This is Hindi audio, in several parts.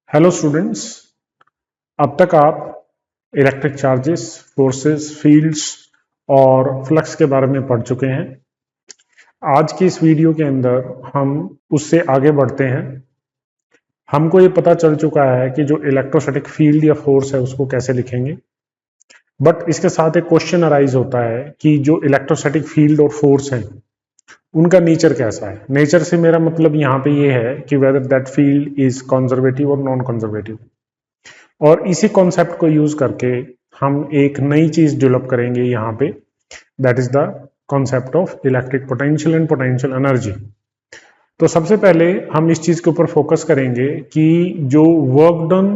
Hello students. अब तक आप इलेक्ट्रिक चार्जेस, फोर्सेस, फील्ड्स और फ्लक्स के बारे में पढ़ चुके हैं। आज की इस वीडियो के अंदर हम उससे आगे बढ़ते हैं। हमको ये पता चल चुका है कि जो इलेक्ट्रोस्टैटिक फील्ड या फोर्स है उसको कैसे लिखेंगे, बट इसके साथ एक क्वेश्चन अराइज होता है कि जो इलेक्ट्रोस्टैटिक फील्ड और फोर्स है उनका नेचर कैसा है। नेचर से मेरा मतलब यहाँ पे ये है कि whether that field is conservative और नॉन कंजर्वेटिव। और इसी कॉन्सेप्ट को यूज करके हम एक नई चीज डेवलप करेंगे यहाँ पे, that is the concept of electric potential and potential energy. तो सबसे पहले हम इस चीज के ऊपर फोकस करेंगे कि जो work done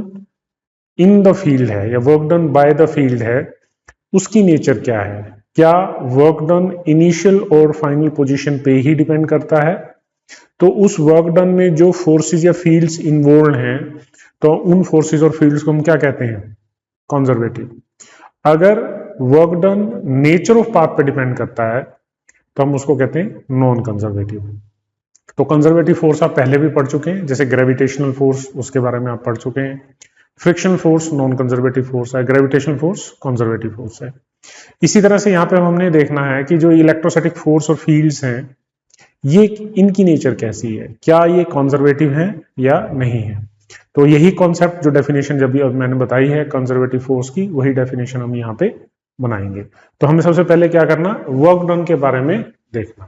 in the field है या work done by the field है उसकी नेचर क्या है। क्या वर्क डन इनिशियल और फाइनल पोजीशन पे ही डिपेंड करता है? तो उस वर्क डन में जो फोर्सेस या फील्ड्स इन्वॉल्व हैं, तो उन फोर्सेस और फील्ड्स को हम क्या कहते हैं? कंजर्वेटिव। अगर work done nature of path पे डिपेंड करता है तो हम उसको कहते हैं नॉन कंजर्वेटिव। तो कंजर्वेटिव फोर्स आप पहले भी पढ़ चुके हैं, जैसे ग्रेविटेशनल फोर्स, उसके बारे में आप पढ़ चुके हैं। Frictional force non conservative force है, ग्रेविटेशनल फोर्स कंजर्वेटिव फोर्स है। इसी तरह से यहाँ पे हमने देखना है कि जो इलेक्ट्रोस्टैटिक फोर्स और फील्ड्स हैं ये इनकी नेचर कैसी है, क्या ये कंजर्वेटिव है या नहीं है। तो यही कॉन्सेप्ट, जो डेफिनेशन जब भी अब मैंने बताई है कंजर्वेटिव फोर्स की, वही डेफिनेशन हम यहाँ पे बनाएंगे। तो हमें सबसे पहले क्या करना, वर्क डन के बारे में देखना।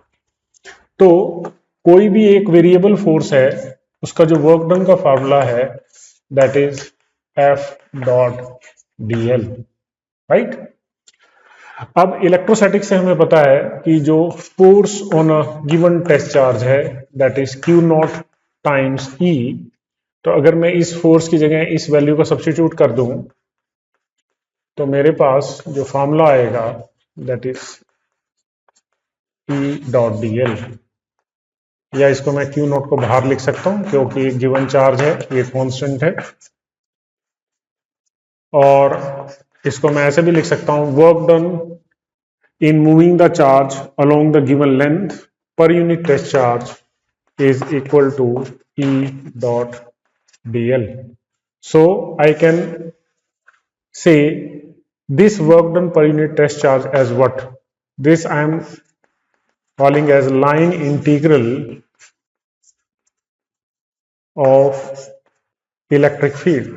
तो कोई भी एक वेरिएबल फोर्स है, उसका जो वर्क डन का फार्मूला है that is F dot D L, right. अब इलेक्ट्रोस्टैटिक से हमें पता है कि जो force on a given test charge है that is Q naught times E. तो अगर मैं इस फोर्स की जगह इस वैल्यू को सब्स्टिट्यूट कर दूं तो मेरे पास जो फॉर्मूला आएगा that is E dot D L, या इसको मैं क्यू नॉट को बाहर लिख सकता हूं क्योंकि एक गिवन चार्ज है, ये कांस्टेंट है। और इसको मैं ऐसे भी लिख सकता हूं, work done in moving the charge along the given length per unit test charge is equal to E dot dl. So I can say this work done per unit test charge as what? This I am calling as line integral of electric field.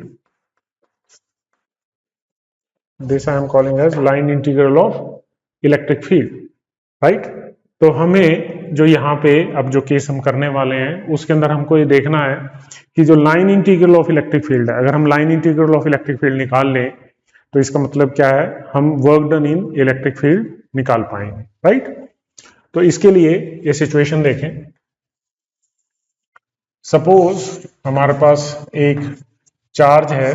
This I am calling as line integral of electric field, right. तो हमें जो यहाँ पे अब जो केस हम करने वाले हैं उसके अंदर हमको ये देखना है कि जो line integral of electric field है, अगर हम line integral of electric field निकाल लें तो इसका मतलब क्या है, हम work done in electric field निकाल पाएंगे, राइट। तो इसके लिए ये सिचुएशन देखें। सपोज हमारे पास एक चार्ज है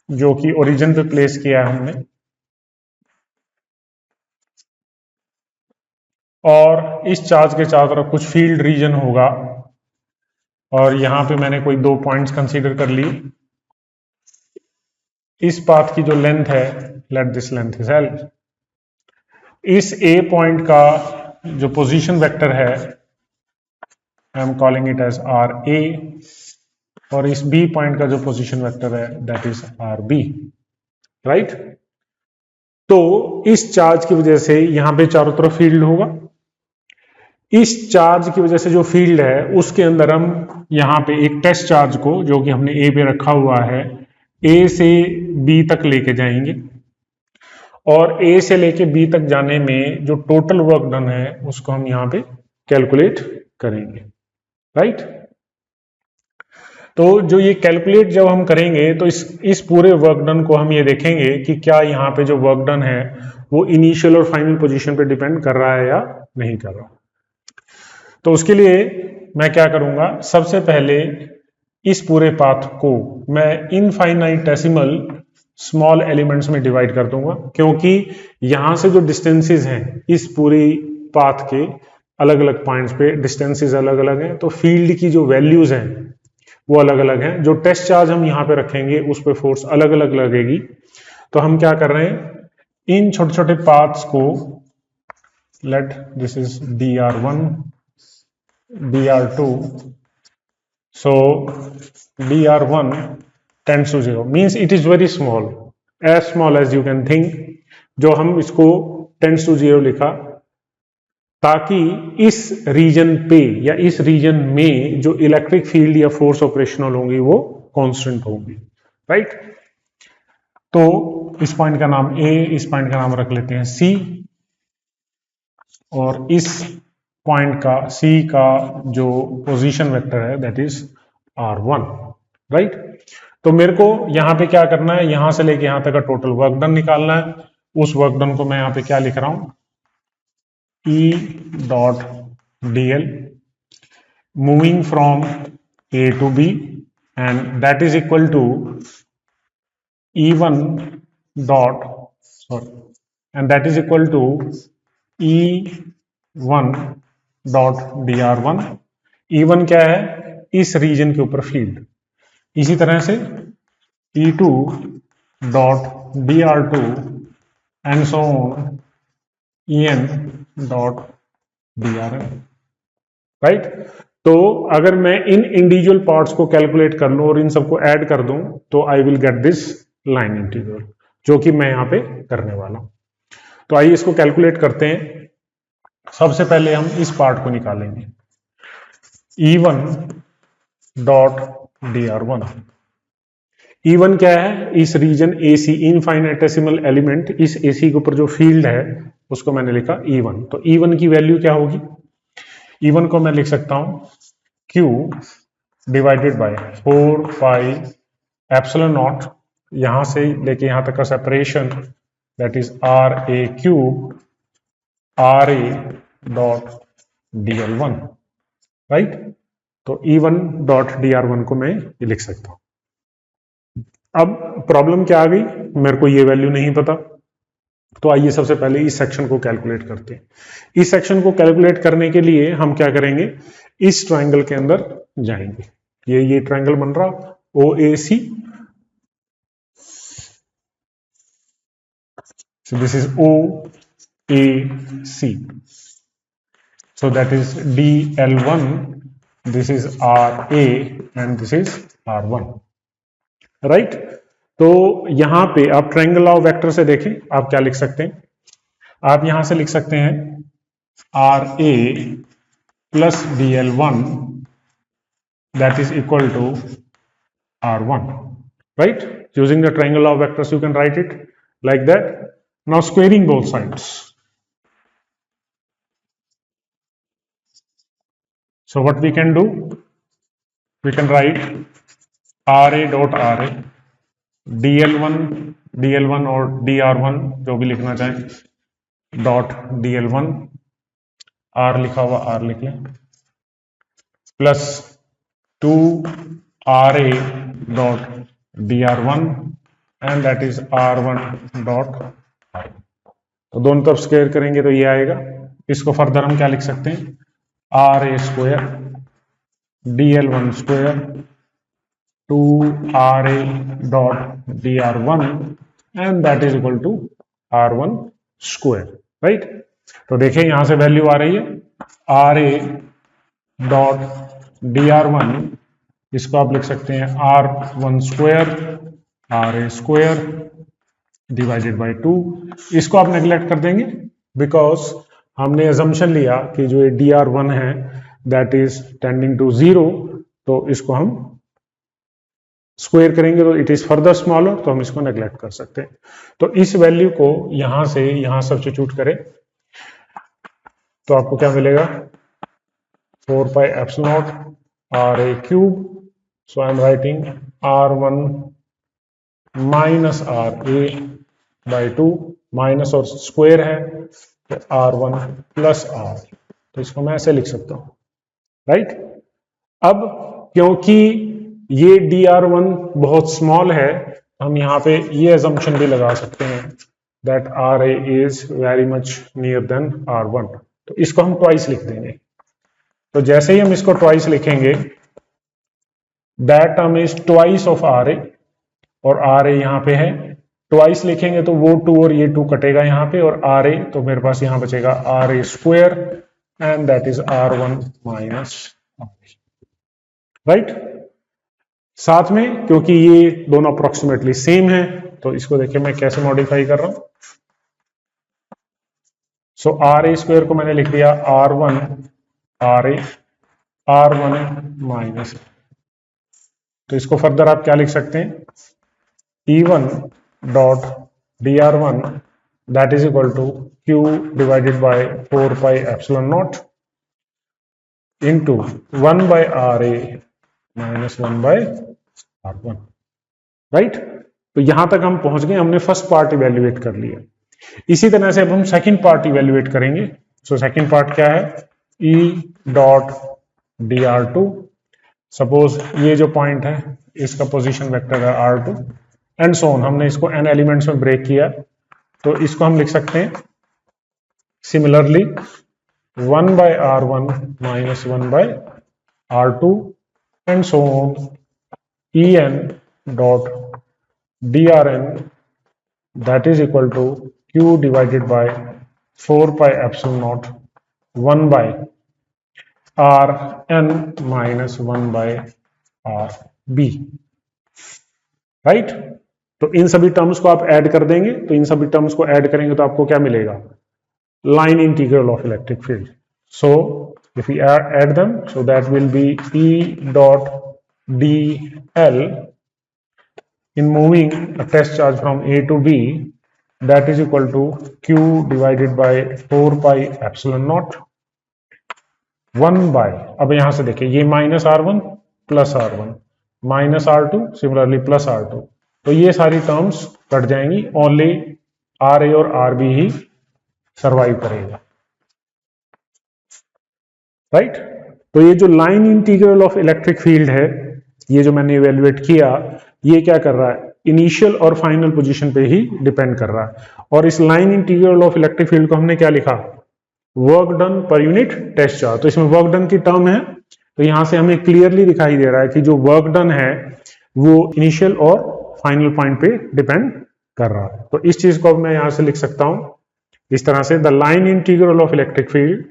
जो कि ओरिजिन पे प्लेस किया है हमने, और इस चार्ज के चारों तरफ कुछ फील्ड रीजन होगा, और यहां पे मैंने कोई दो पॉइंट्स कंसीडर कर ली। इस पाथ की जो लेंथ है, let this length is L. इस ए पॉइंट का जो पोजीशन वेक्टर है I am calling it as R A, और इस बी पॉइंट का जो पोजीशन वेक्टर है that is R B, right. तो इस चार्ज की वजह से यहां पे चारों तरफ फील्ड होगा। इस चार्ज की वजह से जो फील्ड है उसके अंदर हम यहां पे एक टेस्ट चार्ज को, जो कि हमने ए पे रखा हुआ है, ए से बी तक लेके जाएंगे, और ए से लेके बी तक जाने में जो टोटल वर्क डन है उसको हम यहां पे कैलकुलेट करेंगे, राइट। तो जो ये कैलकुलेट जब हम करेंगे तो इस पूरे वर्क डन को हम ये देखेंगे कि क्या यहाँ पे जो वर्क डन है वो इनिशियल और फाइनल पोजीशन पे डिपेंड कर रहा है या नहीं कर रहा। तो उसके लिए मैं क्या करूंगा, सबसे पहले इस पूरे पाथ को मैं इनफाइनाइटेसिमल स्मॉल एलिमेंट्स में डिवाइड कर दूंगा, क्योंकि यहां से जो डिस्टेंसेस हैं इस पूरी पाथ के अलग अलग पॉइंट्स पे डिस्टेंसेस अलग अलग हैं, तो फील्ड की जो वैल्यूज हैं वो अलग अलग हैं। जो टेस्ट चार्ज हम यहां पे रखेंगे उस पे फोर्स अलग अलग लगेगी। तो हम क्या कर रहे हैं, इन छोटे छोटे पाथ्स को, let this is dr1 dr2 So dr1 tends to 0 means it is very small as you can think. जो हम इसको tends to 0 लिखा ताकि इस रीजन पे या इस रीजन में जो इलेक्ट्रिक फील्ड या फोर्स ऑपरेशनल होंगी वो कांस्टेंट होंगी, राइट। तो इस पॉइंट का नाम ए, इस पॉइंट का नाम रख लेते हैं सी, और इस पॉइंट का सी का जो पोजीशन वेक्टर है दैट इज r1, राइट। तो मेरे को यहां पे क्या करना है, यहां से लेके यहां तक का टोटल वर्क डन निकालना है। उस वर्क डन को मैं यहां पे क्या लिख रहा हूं, E dot dl moving from A to B and that is equal to E1 dot and that is equal to E1 dot dr1। E1 क्या है, इस रीजन के ऊपर फील्ड। इसी तरह से E2 dot dr2 and so on En dot dr, right. तो अगर मैं इन इंडिविजुअल पार्ट्स को कैलकुलेट कर लूं और इन सबको ऐड कर दूं तो आई will get this line integral, जो कि मैं यहां पे करने वाला हूं। तो आइए इसको कैलकुलेट करते हैं। सबसे पहले हम इस पार्ट को निकालेंगे, E1 डॉट dr1। E1 क्या है, इस रीजन AC इनफाइनेटेसिमल एलिमेंट, इस AC के ऊपर जो फील्ड है उसको मैंने लिखा E1। तो E1 की वैल्यू क्या होगी, E1 को मैं लिख सकता हूं Q divided by 4 pi epsilon not, यहां से लेके यहां तक का separation that is RA cube RA dot dl1, right. तो E1 डॉट dr1 को मैं ये लिख सकता हूं। अब प्रॉब्लम क्या आ गई, मेरे को ये वैल्यू नहीं पता, तो आइए सबसे पहले इस सेक्शन को कैलकुलेट करते हैं। इस सेक्शन को कैलकुलेट करने के लिए हम क्या करेंगे, इस ट्रायंगल के अंदर जाएंगे। ये ट्रायंगल बन रहा OAC, so this is OAC, so that is DL1, this is RA and this is R1, right. तो यहां पे आप ट्रायंगल ऑफ वेक्टर से देखें, आप क्या लिख सकते हैं, आप यहां से लिख सकते हैं RA plus DL1 that is equal to R1, right? Using the triangle of vectors you can write it like that. Now squaring both sides, so what we can do, we can write RA dot RA DL1 और DR1 जो भी लिखना चाहें डॉट DL1, R लिखा हुआ R लिख लें, plus 2 RA dot DR1 and that is R1 dot R। तो दोनों तरफ स्क्वायर करेंगे तो ये आएगा। इसको फर्दर हम क्या लिख सकते हैं, RA square DL1 square 2RA dot DR1 and that is equal to R1 square, right? तो देखिए यहां से वैल्यू आ रही है RA dot DR1, इसको आप लिख सकते हैं R1 square RA square divided by 2। इसको आप नेग्लेक्ट कर देंगे बिकॉज हमने अजम्पशन लिया कि जो ये DR1 है दैट इज टेंडिंग टू 0, तो इसको हम स्क्वायर करेंगे तो इट इज फर्दर स्मॉलर, तो हम इसको नेग्लेक्ट कर सकते हैं। तो इस वैल्यू को यहां से यहां सब्स्टिट्यूट करें तो आपको क्या मिलेगा, 4 pi epsilon not RA cube, so I am writing R1 minus RA by 2, minus और स्क्वायर है तो R1 प्लस R, तो इसको मैं ऐसे लिख सकता हूं, राइट। अब क्योंकि ये DR1 बहुत स्मॉल है, हम यहाँ पे ये assumption भी लगा सकते हैं that RA is very much near than R1, तो इसको हम ट्वाइस लिख देंगे। तो जैसे ही हम इसको ट्वाइस लिखेंगे that term is twice of RA, और RA यहाँ पे है, ट्वाइस लिखेंगे तो वो 2 और ये 2 कटेगा यहाँ पे, और RA तो मेरे पास यहाँ बचेगा RA square and that is R1 minus, right. साथ में क्योंकि ये दोनों अप्रोक्सीमेटली सेम है तो इसको देखिए मैं कैसे मॉडिफाई कर रहा हूं। सो आर ए स्क्वायर को मैंने लिख दिया R1 RA R1 माइनस, तो इसको फर्दर आप क्या लिख सकते हैं E1 dot DR1 that is equal to Q divided by 4 pi epsilon not into 1 by RA minus 1 by R1, right. तो यहां तक हम पहुंच गए, हमने फर्स्ट पार्ट इवेल्युएट कर लिया। इसी तरह से अब हम सेकंड पार्ट इवेल्युएट करेंगे। सो सेकंड पार्ट क्या है, E डॉट DR2, सपोज ये जो पॉइंट है इसका पोजीशन वेक्टर है R2 एंड सो ऑन। हमने इसको n एलिमेंट्स में ब्रेक किया तो इसको हम लिख सकते हैं similarly 1 by R1 minus 1 by R2 and so on En dot DRN that is equal to Q divided by 4 pi epsilon naught 1 by Rn minus 1 by Rb, right. तो इन सभी टर्म्स को आप ऐड कर देंगे, तो इन सभी टर्म्स को ऐड करेंगे तो आपको क्या मिलेगा, line integral of electric field. So if you add them so that will B E dot dl in moving a test charge from A to B that is equal to Q divided by 4 pi epsilon naught 1 by, अब यहां से देखिए ये minus R1 plus R1 minus R2 similarly plus R2, तो ये सारी टर्म्स कट जाएंगी, ओनली RA और RB ही सरवाइव करेगा, राइट। तो ये जो line integral of electric field है, ये जो मैंने इवेल्युएट किया, ये क्या कर रहा है, इनिशियल और फाइनल पोजीशन पे ही डिपेंड कर रहा है। और इस line integral of electric field को हमने क्या लिखा, work done per unit test charge. तो इसमें वर्क डन की टर्म है, तो यहां से हमें क्लियरली दिखाई दे रहा है कि जो वर्क डन है वो इनिशियल और फाइनल पॉइंट पे डिपेंड कर रहा है। तो इस चीज को अब मैं यहां से लिख सकता हूं इस तरह से, the line integral of electric field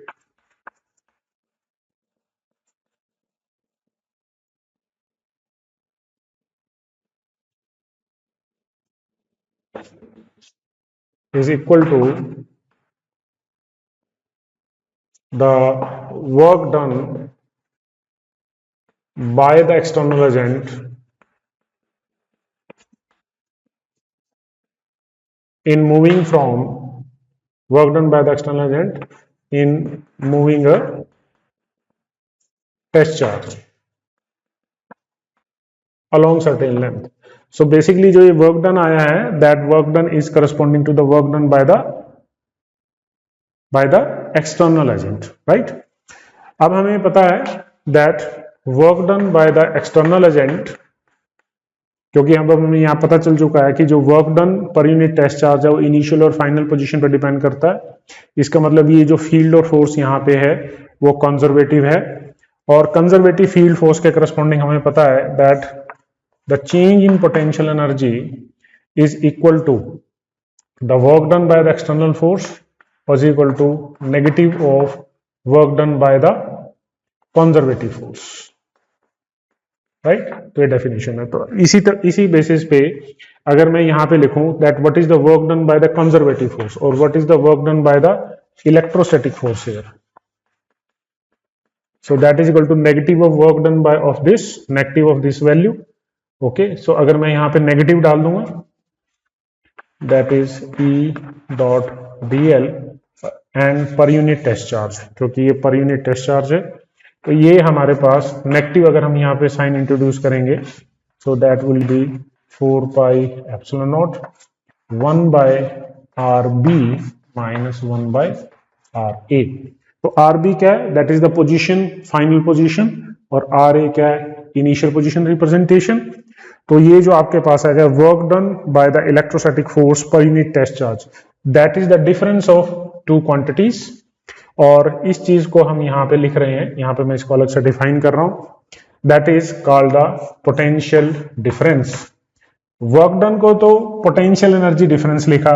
is equal to the work done by the external agent in moving from work done by the external agent in moving a test charge along certain length. So basically जो ये वर्क डन आया है, that work done is corresponding to the work done by the external agent, right? अब हमें पता है that work done by the external agent, क्योंकि अब हमें यहाँ पता चल चुका है कि जो work done per unit test charge है वो इनिशियल और फाइनल पोजीशन पर डिपेंड करता है। इसका मतलब ये जो फील्ड और फोर्स यहाँ पे है वो कंजर्वेटिव है, और कंजर्वेटिव फील्ड फोर्स के करस्पॉन्डिंग हमें पता है that the change in potential energy is equal to the work done by the external force was equal to negative of work done by the conservative force, right. तो ये डेफिनेशन है। तो इसी बेसिस पे अगर मैं यहां पे लिखूं that what is the work done by the conservative force और what is the work done by the electrostatic force here, so that is equal to negative of work done by of this, negative of this value, okay. So अगर मैं यहां पे नेगेटिव डाल दूंगा that is E dot DL and per unit test charge, क्योंकि ये पर यूनिट टेस्ट चार्ज है तो ये हमारे पास नेगेटिव, अगर हम यहाँ पे साइन इंट्रोड्यूस करेंगे so that will be 4 pi epsilon naught 1 by RB minus 1 by RA। तो RB क्या है, that is the position, final position, और RA क्या है, इनिशियल पोजीशन रिप्रेजेंटेशन। तो ये जो आपके पास आएगा work done by the electrostatic force per unit test charge, that is the difference of two quantities, और इस चीज को हम यहाँ पे लिख रहे हैं, यहाँ पे मैं इसको अलग से डिफाइन कर रहा हूं, that is called the potential difference. Work done को तो पोटेंशियल एनर्जी डिफरेंस लिखा,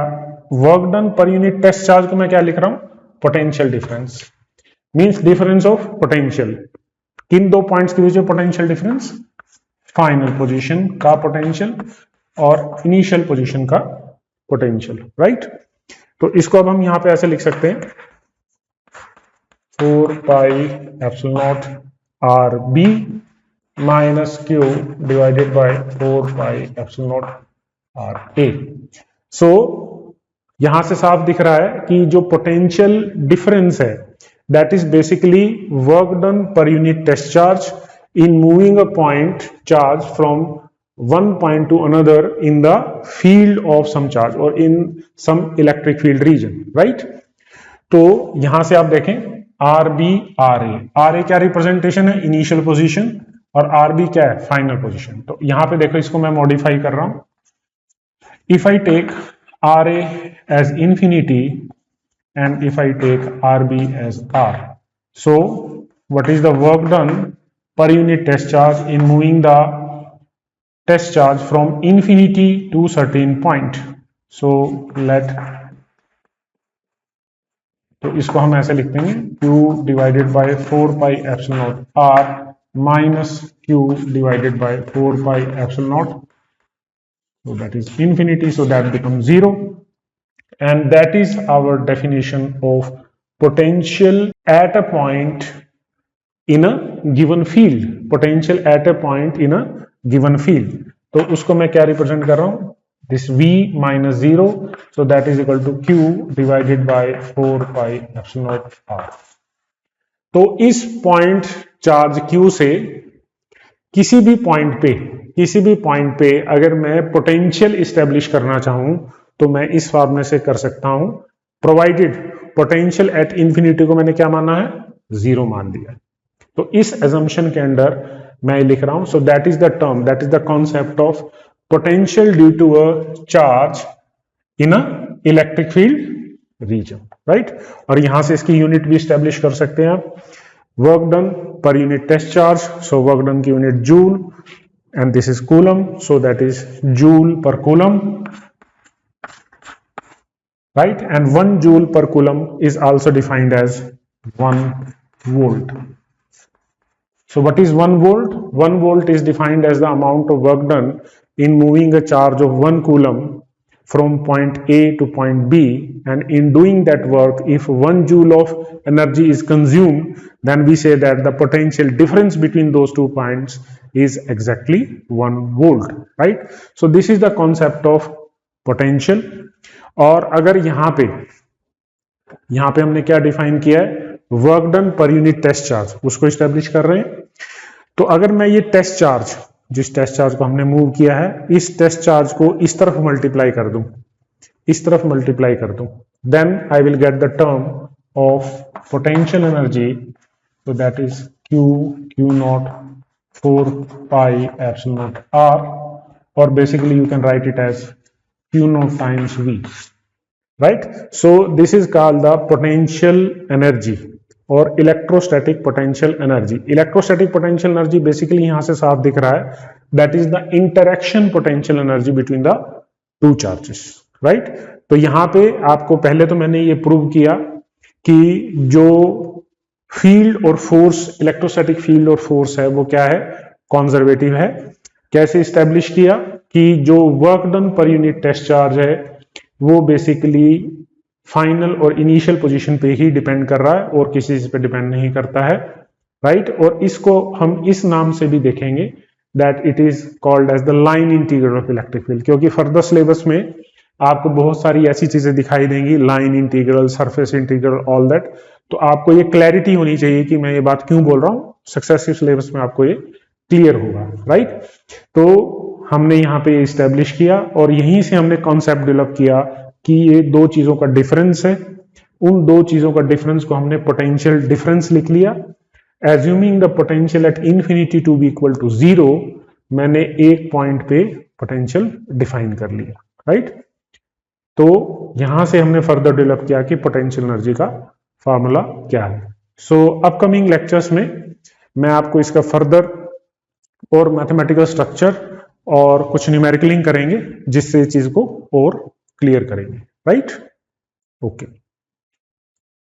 work done per unit test charge को मैं क्या लिख रहा हूं, potential difference, means difference of potential, किन दो पॉइंट्स के बीच में पोटेंशियल डिफरेंस? फाइनल पोजीशन का पोटेंशियल और इनिशियल पोजीशन का पोटेंशियल, राइट। तो इसको अब हम यहां पे ऐसे लिख सकते हैं 4 pi epsilon naught R B minus Q divided by 4 pi epsilon naught R A. So यहां से साफ दिख रहा है कि जो पोटेंशियल डिफरेंस है that is basically work done per unit test charge in moving a point charge from one point to another in the field of some charge or in some electric field region, right? तो यहां से आप देखें आर बी आर ए क्या रिप्रेजेंटेशन है? इनिशियल पोजीशन, और आर बी क्या है? Final position. तो यहां पे देखो इसको मैं मॉडिफाई कर रहा हूं। If I take R A as infinity and if I take RB as R. So what is the work done per unit test charge in moving the test charge from infinity to certain point? So तो इसको हम ऐसे लिख देंगे Q divided by 4 pi epsilon naught R minus Q divided by 4 pi epsilon naught. So that is infinity, so that becomes 0. And that is our definition of potential at a point in a given field. Potential at a point in a given field. तो उसको मैं क्या रिप्रेजेंट कर रहा हूं? This V minus 0, so that is equal to Q divided by 4 pi epsilon naught R. तो इस पॉइंट चार्ज Q से किसी भी पॉइंट पे अगर मैं पोटेंशियल इस्टेब्लिश करना चाहूं तो मैं इस फॉर्मूले से कर सकता हूं, प्रोवाइडेड पोटेंशियल एट इंफिनिटी को मैंने क्या माना है? 0 मान दिया। तो इस एजम्पशन के अंडर मैं लिख रहा हूं, so that is the term, that is the concept of potential due to a charge in a electric field region, right. और यहां से इसकी यूनिट भी स्टैब्लिश कर सकते हैं आप। Work done per unit test charge, so work done की unit joule and this is coulomb, so that is joule per coulomb, right? And 1 joule per coulomb is also defined as 1 volt. So what is 1 volt? 1 volt is defined as the amount of work done in moving a charge of 1 coulomb from point A to point B, and in doing that work, if 1 joule of energy is consumed, then we say that the potential difference between those 2 points is exactly 1 volt, right? So this is the concept of potential. और अगर यहां पे हमने क्या डिफाइन किया है? Work done per unit test charge, उसको स्टैब्लिश कर रहे हैं। तो अगर मैं ये टेस्ट चार्ज, जिस टेस्ट चार्ज को हमने मूव किया है, इस टेस्ट चार्ज को इस तरफ मल्टीप्लाई कर दूं, then I will get the term of potential energy, so that is Q naught 4 pi epsilon naught R, or basically you can write it as Q naught times V, right? So this is called the potential energy or electrostatic potential energy. Electrostatic potential energy basically यहां से साफ दिख रहा है, that is the interaction potential energy between the two charges, right? तो यहां पे आपको पहले तो मैंने ये प्रूव किया कि जो फील्ड और फोर्स, इलेक्ट्रोस्टैटिक फील्ड और फोर्स है, वो क्या है? कंजर्वेटिव है। कैसे स्टैब्लिश किया कि जो work done per unit test charge है वो बेसिकली फाइनल और इनिशियल पोजीशन पे ही डिपेंड कर रहा है और किसी चीज पे डिपेंड नहीं करता है, राइट? और इसको हम इस नाम से भी देखेंगे, that it is called as the line integral of electric field, क्योंकि फर्दर सिलेबस में आपको बहुत सारी ऐसी चीजें दिखाई देंगी, line integral, surface integral, all that. तो आपको ये क्लैरिटी होनी चाहिए कि मैं ये बात क्यों बोल रहा हूं, सक्सेसिव सिलेबस में आपको ये क्लियर होगा, राइट? तो हमने यहाँ पे इस्टेब्लिश किया और यहीं से हमने कॉन्सेप्ट डेवलप किया कि ये दो चीजों का डिफरेंस है, उन दो चीजों का डिफरेंस को हमने पोटेंशियल डिफरेंस लिख लिया। Assuming the potential at infinity to be equal to 0, मैंने एक पॉइंट पे पोटेंशियल डिफाइन कर लिया, राइट? तो यहां से हमने फर्दर डेवलप किया कि पोटेंशियल एनर्जी का फॉर्मूला क्या है। सो अपकमिंग लेक्चर्स में मैं आपको इसका फर्दर और मैथमेटिकल स्ट्रक्चर और कुछ न्यूमेरिकलिंग करेंगे जिससे इस चीज को और क्लियर करेंगे, राइट? ओके।